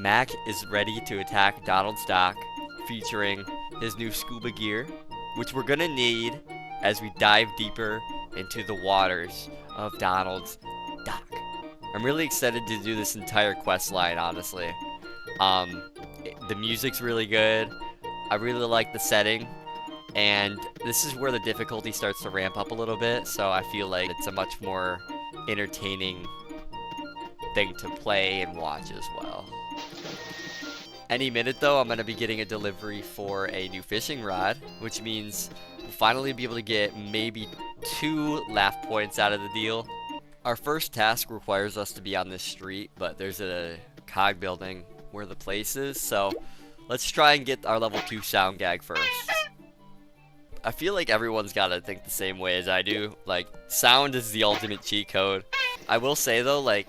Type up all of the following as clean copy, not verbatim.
Mac is ready to attack Donald's dock, featuring his new scuba gear, which we're gonna need as we dive deeper into the waters of Donald's dock. I'm really excited to do this entire quest line, honestly. The music's really good. I really like the setting, and this is where the difficulty starts to ramp up a little bit, so I feel like it's a much more entertaining thing to play and watch as well. Any minute though, I'm going to be getting a delivery for a new fishing rod, which means we'll finally be able to get maybe 2 laugh points out of the deal. Our first task requires us to be on this street, but there's a cog building where the place is, so let's try and get our level 2 sound gag first. I feel like everyone's got to think the same way as I do. Like, sound is the ultimate cheat code. I will say though, like,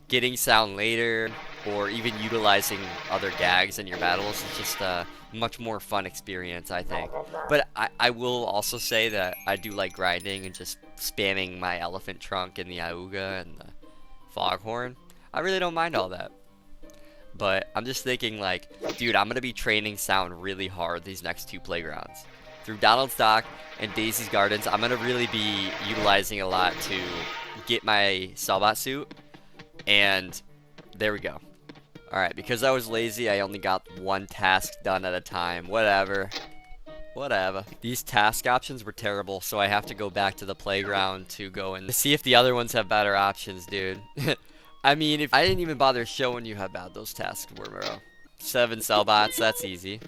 getting sound later or even utilizing other gags in your battles is just a much more fun experience, I think. But I will also say that I do like grinding and just spamming my elephant trunk and the Auga and the foghorn. I really don't mind all that. But I'm just thinking like, dude, I'm going to be training sound really hard these next 2 playgrounds. Through Donald's Dock and Daisy's Gardens, I'm going to really be utilizing a lot to get my Cellbot suit. And there we go. Alright, because I was lazy, I only got 1 task done at a time. Whatever. Whatever. These task options were terrible, so I have to go back to the playground to go and see if the other ones have better options, dude. I mean, if I didn't even bother showing you how bad those tasks were, bro. 7 Cellbots, that's easy.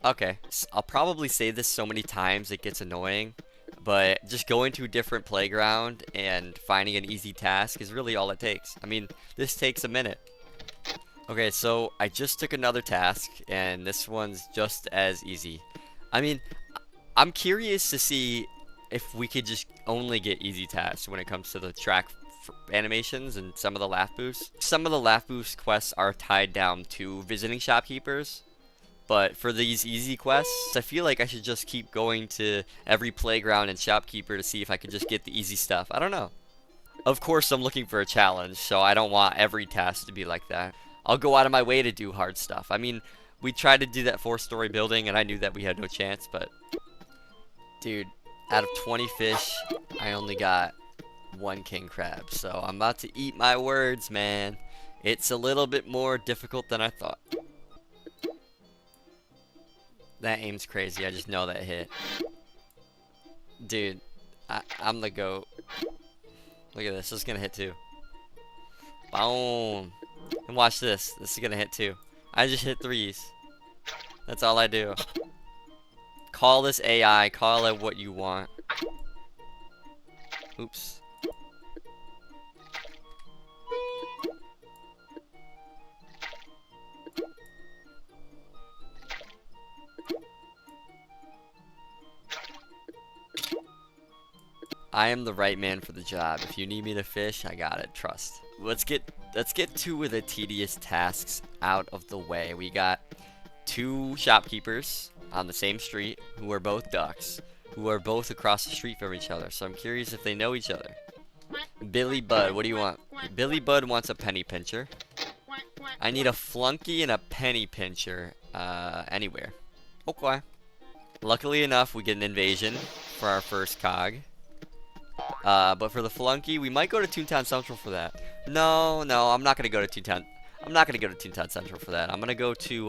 Okay, I'll probably say this so many times it gets annoying, but just going to a different playground and finding an easy task is really all it takes. I mean, this takes a minute. Okay, so I just took another task, and this one's just as easy. I mean, I'm curious to see if we could just only get easy tasks when it comes to the track animations and some of the laugh boosts. Some of the laugh boost quests are tied down to visiting shopkeepers, but for these easy quests, I feel like I should just keep going to every playground and shopkeeper to see if I can just get the easy stuff. I don't know. Of course, I'm looking for a challenge, so I don't want every task to be like that. I'll go out of my way to do hard stuff. I mean, we tried to do that 4-story building, and I knew that we had no chance, but... Dude, out of 20 fish, I only got 1 king crab, so I'm about to eat my words, man. It's a little bit more difficult than I thought. That aim's crazy, I just know that hit. Dude, I'm the GOAT. Look at this, this is gonna hit too. Boom. And watch this, this is gonna hit too. I just hit 3s. That's all I do. Call this AI, call it what you want. Oops. I am the right man for the job. If you need me to fish, I got it. Trust. Let's get 2 of the tedious tasks out of the way. We got 2 shopkeepers on the same street who are both ducks, who are both across the street from each other. So I'm curious if they know each other. Billy Bud, what do you want? Billy Bud wants a penny pincher. I need a flunky and a penny pincher anywhere. Okay. Luckily enough, we get an invasion for our first cog. But for the flunky, we might go to Toontown Central for that. No, I'm not gonna go to Toontown. I'm not gonna go to Toontown Central for that. I'm gonna go to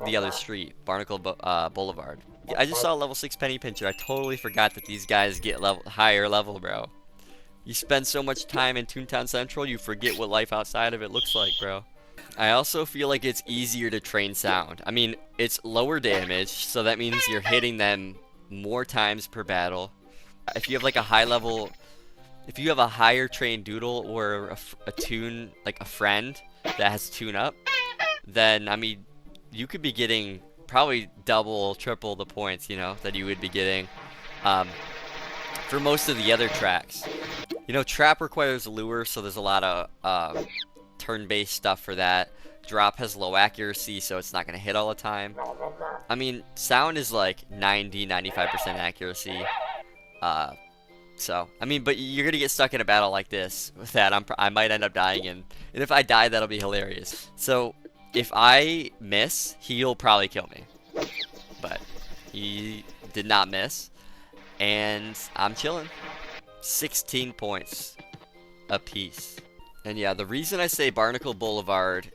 the other street, Barnacle Boulevard. I just saw a level 6 penny pincher. I totally forgot that these guys get higher level, bro. You spend so much time in Toontown Central, you forget what life outside of it looks like, bro. I also feel like it's easier to train sound. I mean, it's lower damage, so that means you're hitting them more times per battle. If you have like a high level, if you have a higher trained doodle or a tune, like a friend that has tune up, then I mean, you could be getting probably double, triple the points, you know, that you would be getting for most of the other tracks. You know, trap requires a lure, so there's a lot of turn-based stuff for that. Drop has low accuracy, so it's not going to hit all the time. I mean, sound is like 90-95% accuracy. So, I mean, but you're going to get stuck in a battle like this with that. I might end up dying, and if I die, that'll be hilarious. So, if I miss, he'll probably kill me. But he did not miss, and I'm chilling. 16 points apiece. And yeah, the reason I say Barnacle Boulevard,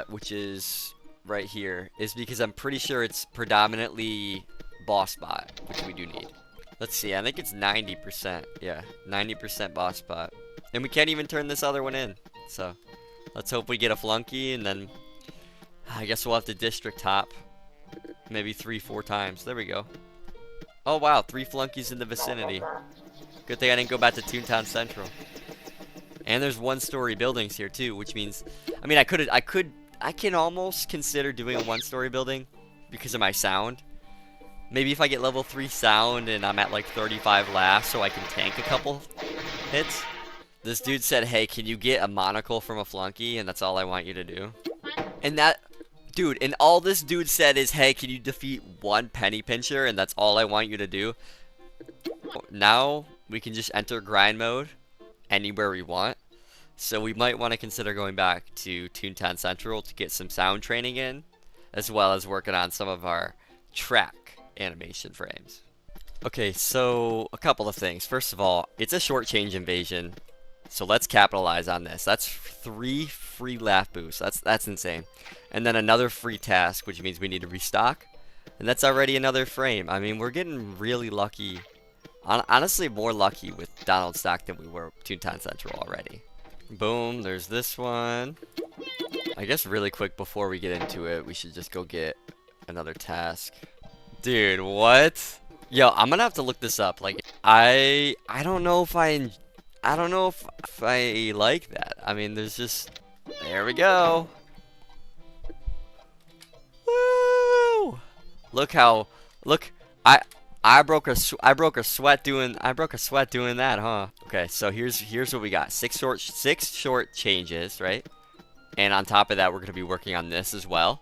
which is right here, is because I'm pretty sure it's predominantly boss spot, which we do need. Let's see, I think it's 90%. Yeah, 90% boss spot. And we can't even turn this other one in. So, let's hope we get a flunky, and then I guess we'll have to district top maybe 3-4 times. There we go. Oh wow, 3 flunkies in the vicinity. Good thing I didn't go back to Toontown Central. And there's 1-story buildings here too, which means, I mean, I can almost consider doing a 1-story building because of my sound. Maybe if I get level 3 sound and I'm at like 35 laughs, so I can tank a couple hits. This dude said, hey, can you get a monocle from a flunky? And that's all I want you to do. And that, dude, and all this dude said is, hey, can you defeat 1 penny pincher? And that's all I want you to do. Now we can just enter grind mode anywhere we want. So we might want to consider going back to Toontown Central to get some sound training in, as well as working on some of our track animation frames. Okay, so a couple of things. First of all, it's a short change invasion, so let's capitalize on this. That's 3 free laugh boosts. That's insane. And then another free task, which means we need to restock. And that's already another frame. I mean, we're getting really lucky. Honestly, more lucky with Donald Stock than we were Toontown Central already. Boom, there's this one. I guess really quick before we get into it, we should just go get another task. Dude, what? Yo, I'm gonna have to look this up. Like, I don't know if I like that. I mean, there's just, there we go. Woo! Look, I broke a sweat doing that, huh? Okay, so here's what we got. 6 short changes, right? And on top of that, we're gonna be working on this as well.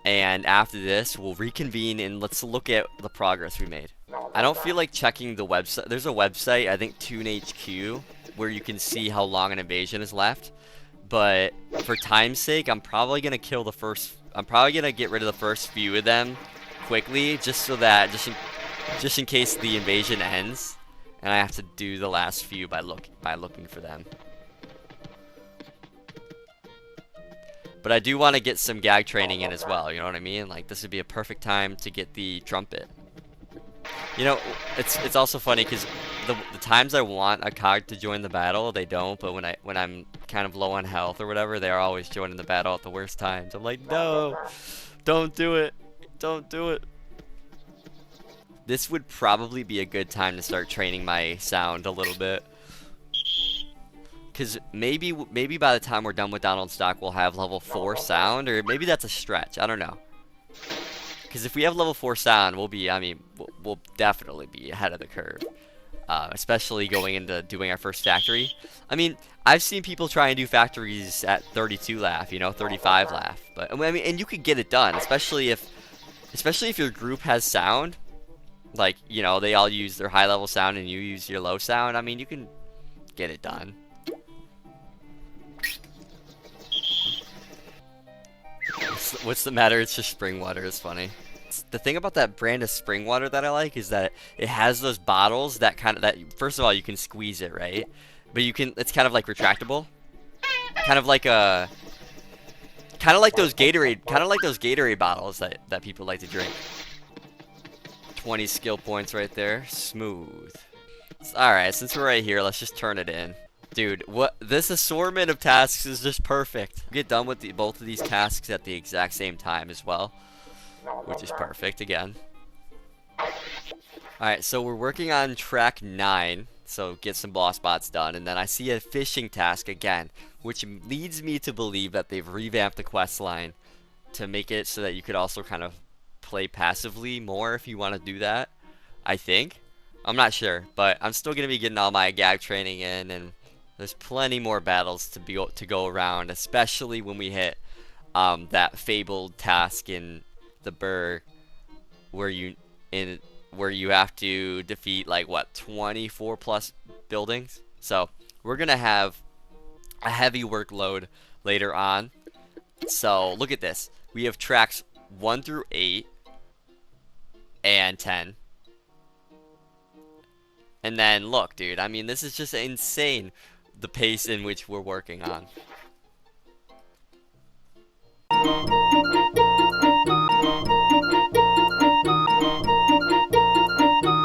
And after this, we'll reconvene and let's look at the progress we made. I don't feel like checking the website. There's a website, I think ToonHQ, where you can see how long an invasion is left. But for time's sake, I'm probably gonna get rid of the first few of them quickly, just so that just in case the invasion ends and I have to do the last few by looking for them. But I do want to get some gag training in as well, you know what I mean? Like, this would be a perfect time to get the trumpet. You know, it's also funny because the times I want a cog to join the battle, they don't. But when I'm kind of low on health or whatever, they are always joining the battle at the worst times. I'm like, no, don't do it, don't do it. This would probably be a good time to start training my sound a little bit. Because maybe by the time we're done with Donald Stock, we'll have level 4 sound, or maybe that's a stretch. I don't know. Because if we have level 4 sound, we'll definitely be ahead of the curve. Especially going into doing our first factory. I mean, I've seen people try and do factories at 32 laugh, you know, 35 laugh. But I mean, and you could get it done, especially if your group has sound. Like, you know, they all use their high level sound and you use your low sound. I mean, you can get it done. What's the matter? It's just spring water. It's funny. The thing about that brand of spring water that I like is that it has those bottles that first of all, you can squeeze it, right? But it's kind of like retractable. Kind of like those Gatorade bottles that people like to drink. 20 skill points right there. Smooth. Alright, since we're right here, let's just turn it in. Dude, this assortment of tasks is just perfect. Get done with both of these tasks at the exact same time as well, which is perfect again. Alright, so we're working on track 9, so get some boss spots done, and then I see a fishing task again, which leads me to believe that they've revamped the quest line to make it so that you could also kind of play passively more if you want to do that. I think. I'm not sure, but I'm still going to be getting all my gag training in, and there's plenty more battles to go around, especially when we hit that fabled task in the Burr where you have to defeat like what 24 plus buildings. So we're gonna have a heavy workload later on, So look at this. We have tracks 1 through 8 and 10. And then look, dude, I mean, this is just insane, the pace in which we're working on.